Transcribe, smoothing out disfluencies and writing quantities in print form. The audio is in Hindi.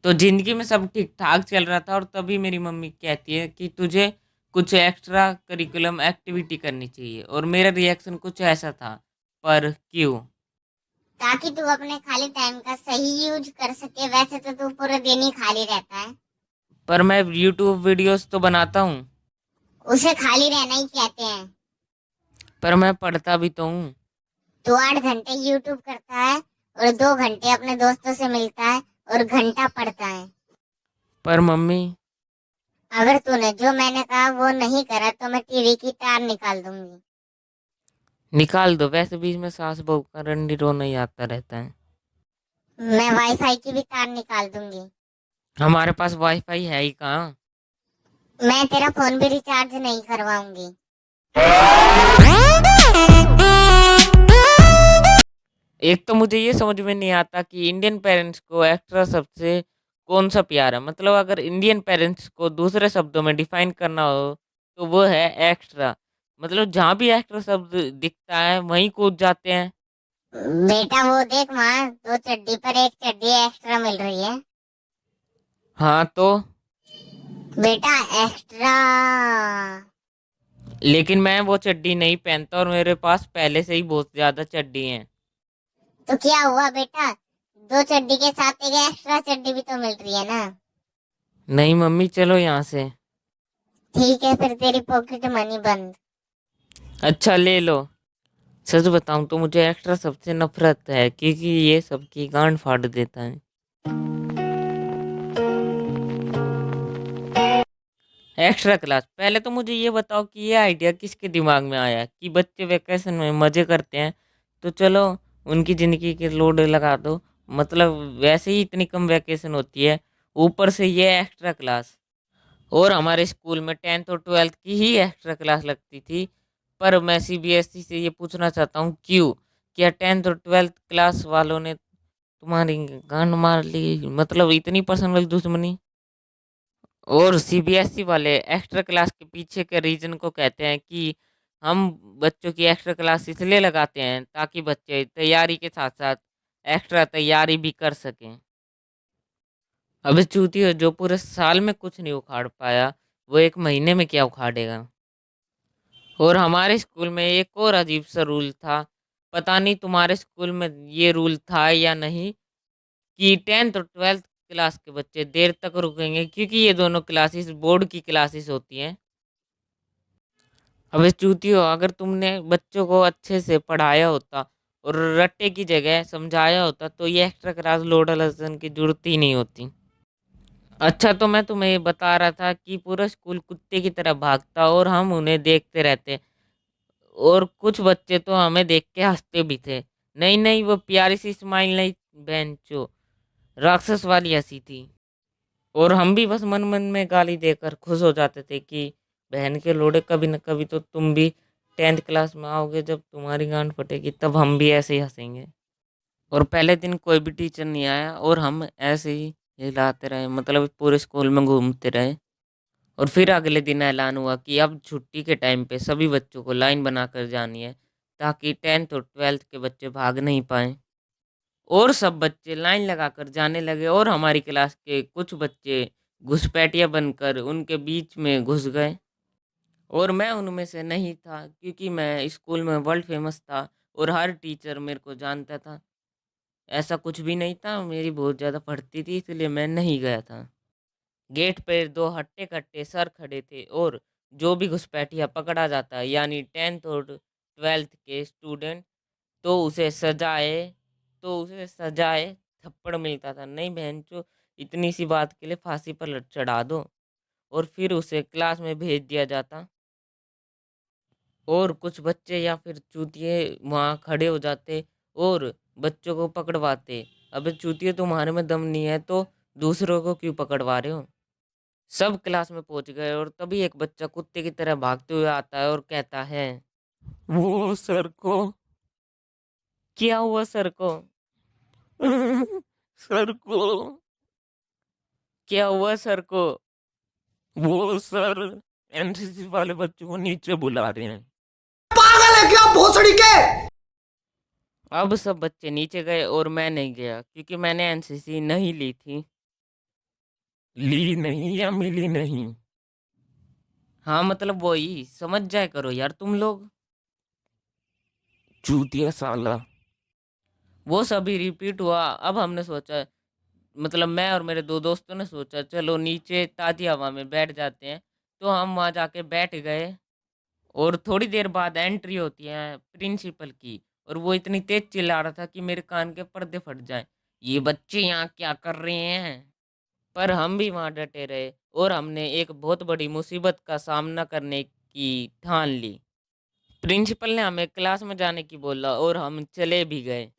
तो ज़िंदगी में सब ठीक-ठाक चल रहा था और तभी मेरी मम्मी कहती है कि तुझे कुछ एक्स्ट्रा करिकुलम एक्टिविटी करनी चाहिए और मेरा रिएक्शन कुछ ऐसा था, पर क्यों? ताकि तू अपने खाली टाइम का सही यूज कर सके। वैसे तो तू पूरे दिन ही खाली रहता है। पर मैं यूट्यूब वीडियोज़ तो बनाता हूँ, उसे खाली रहना ही कहते हैं। पर मैं पढ़ता भी तो हूँ। तू 8 घंटे यूट्यूब करता है और 2 घंटे अपने दोस्तों से मिलता है और घंटा पढ़ता है। पर मम्मी अगर तूने जो मैंने कहा वो नहीं करा तो मैं टीवी की तार निकाल दूंगी। निकाल दो, वैसे बीच में सास-बहू का रंडी रोना ही आता रहता है। मैं वाईफाई की भी तार निकाल दूंगी। हमारे पास वाईफ़ाई है ही कहाँ। मैं तेरा फोन भी रिचार्ज नहीं करवाऊंगी। एक तो मुझे ये समझ में नहीं आता कि इंडियन पेरेंट्स को एक्स्ट्रा शब्द से कौन-सा प्यार है? मतलब अगर इंडियन पेरेंट्स को दूसरे शब्दों में डिफाइन करना हो, तो वो है एक्स्ट्रा। मतलब जहाँ भी एक्स्ट्रा शब्द दिखता है, वहीं कूद जाते हैं। बेटा वो देख वहाँ 2 चड्डी पर एक चड्डी एक्स्ट्रा मिल रही है। हाँ, तो बेटा एक्स्ट्रा। लेकिन मैं वो चड्डी नहीं पहनता और मेरे पास पहले से ही बहुत ज़्यादा चड्डी हैं। तो क्या हुआ बेटा, 2 चड्डी के साथ एक एक्स्ट्रा चड्डी भी तो मिल रही है ना। नहीं मम्मी, चलो यहाँ से। ठीक है फिर तेरी पॉकेट मनी बंद। अच्छा, ले लो। सच बताऊँ तो मुझे एक्स्ट्रा सबसे नफ़रत है क्योंकि ये सबकी गांड फाड़ देता है। एक्स्ट्रा क्लास, पहले तो मुझे ये बताओ कि ये आइडिया किसके दिमाग में आया कि बच्चे वैकेशन में मज़े करते हैं, तो चलो उनकी ज़िंदगी के लोड लगा दो। मतलब वैसे ही इतनी कम वैकेशन होती है, ऊपर से ये एक्स्ट्रा क्लास। और हमारे स्कूल में 10th और 12th की ही एक्स्ट्रा क्लास लगती थी। पर मैं सीबीएसई से ये पूछना चाहता हूँ क्यों? क्या 10th और 12th क्लास वालों ने तुम्हारी गांड मार ली? मतलब इतनी पर्सनल दुश्मनी? और सीबीएसई वाले एक्स्ट्रा क्लास के पीछे के रीज़न को कहते हैं कि हम बच्चों की एक्स्ट्रा क्लास इसलिए लगाते हैं ताकि बच्चे तैयारी के साथ-साथ एक्स्ट्रा तैयारी भी कर सकें। अबे चूतिया, जो पूरे साल में कुछ नहीं उखाड़ पाया, वो 1 महीने में क्या उखाड़ेगा? और हमारे स्कूल में एक और अजीब-सा रूल था, पता नहीं तुम्हारे स्कूल में ये रूल था या नहीं, कि 10th और 12th क्लास के बच्चे देर तक रुकेंगे क्योंकि ये दोनों क्लासेस बोर्ड की क्लासेस होती हैं। अबे चूतियो, अगर तुमने बच्चों को अच्छे से पढ़ाया होता और रट्टे की जगह समझाया होता तो ये एक्स्ट्रा क्लास लोड लेसन की ज़रूरत ही नहीं होती। अच्छा, तो मैं तुम्हें ये बता रहा था कि पूरा स्कूल कुत्ते की तरह भागता और हम उन्हें देखते रहते और कुछ बच्चे तो हमें देख के हँसते भी थे। नहीं, नहीं, वो प्यारी सी स्माइल नहीं, बेंचो, राक्षस वाली हँसी थी। और हम भी बस मन-मन में गाली देकर खुश हो जाते थे कि बहन के लोड़े, कभी न कभी तो तुम भी 10th क्लास में आओगे, जब तुम्हारी गांड फटेगी तब हम भी ऐसे ही हँसेंगे। और पहले दिन कोई भी टीचर नहीं आया और हम ऐसे ही हिलाते रहे, मतलब पूरे स्कूल में घूमते रहे। और फिर अगले दिन ऐलान हुआ कि अब छुट्टी के टाइम पे सभी बच्चों को लाइन बनाकर जानी है ताकि 10th और 12th के बच्चे भाग नहीं पाएँ। और सब बच्चे लाइन लगाकर जाने लगे और हमारी क्लास के कुछ बच्चे घुसपैठिया बनकर उनके बीच में घुस गए और मैं उनमें से नहीं था क्योंकि मैं स्कूल में वर्ल्ड फेमस था और हर टीचर मेरे को जानता था। ऐसा कुछ भी नहीं था, मेरी बहुत ज़्यादा पढ़ती थी इसलिए मैं नहीं गया था। गेट पे 2 हट्टे-कट्टे सर खड़े थे और जो भी घुसपैठिया पकड़ा जाता यानी 10th और 12th के स्टूडेंट, तो उसे सजाए थप्पड़ मिलता था। नहीं बहनचोद, इतनी सी बात के लिए फांसी पर चढ़ा दो और फिर उसे क्लास में भेज दिया जाता और कुछ बच्चे या फिर चूतिए वहाँ खड़े हो जाते और बच्चों को पकड़वाते। अबे चूतिए, तुम्हारे में दम नहीं है तो दूसरों को क्यों पकड़वा रहे हो? सब क्लास में पहुंच गए और तभी एक बच्चा कुत्ते की तरह भागते हुए आता है और कहता है, वो सर को क्या हुआ सर को? सर को क्या हुआ सर को? वो सर एनसीसी वाले बच्चों को नीचे बुला रहे हैं। पागल है क्या भोसड़ी के। अब सब बच्चे नीचे गए और मैं नहीं गया क्योंकि मैंने एनसीसी नहीं ली थी। ली नहीं या मिली नहीं? हाँ मतलब वही समझ जाया करो यार तुम लोग। चूतिया साला। वो सभी रिपीट हुआ। अब हमने सोचा, मतलब मैं और मेरे दो दोस्तों ने सोचा चलो नीचे ताज़ी हवा में बैठ जाते हैं। तो हम वहाँ जाके बैठ गए। और थोड़ी देर बाद एंट्री होती है प्रिंसिपल की। और वो इतनी तेज चिल्ला रहा था कि मेरे कान के पर्दे फट जाएं। ये बच्चे यहाँ क्या कर रहे हैं? पर हम भी वहाँ डटे रहे और हमने एक बहुत बड़ी मुसीबत का सामना करने की ठान ली। प्रिंसिपल ने हमें क्लास में जाने की बोला और हम चले भी गए।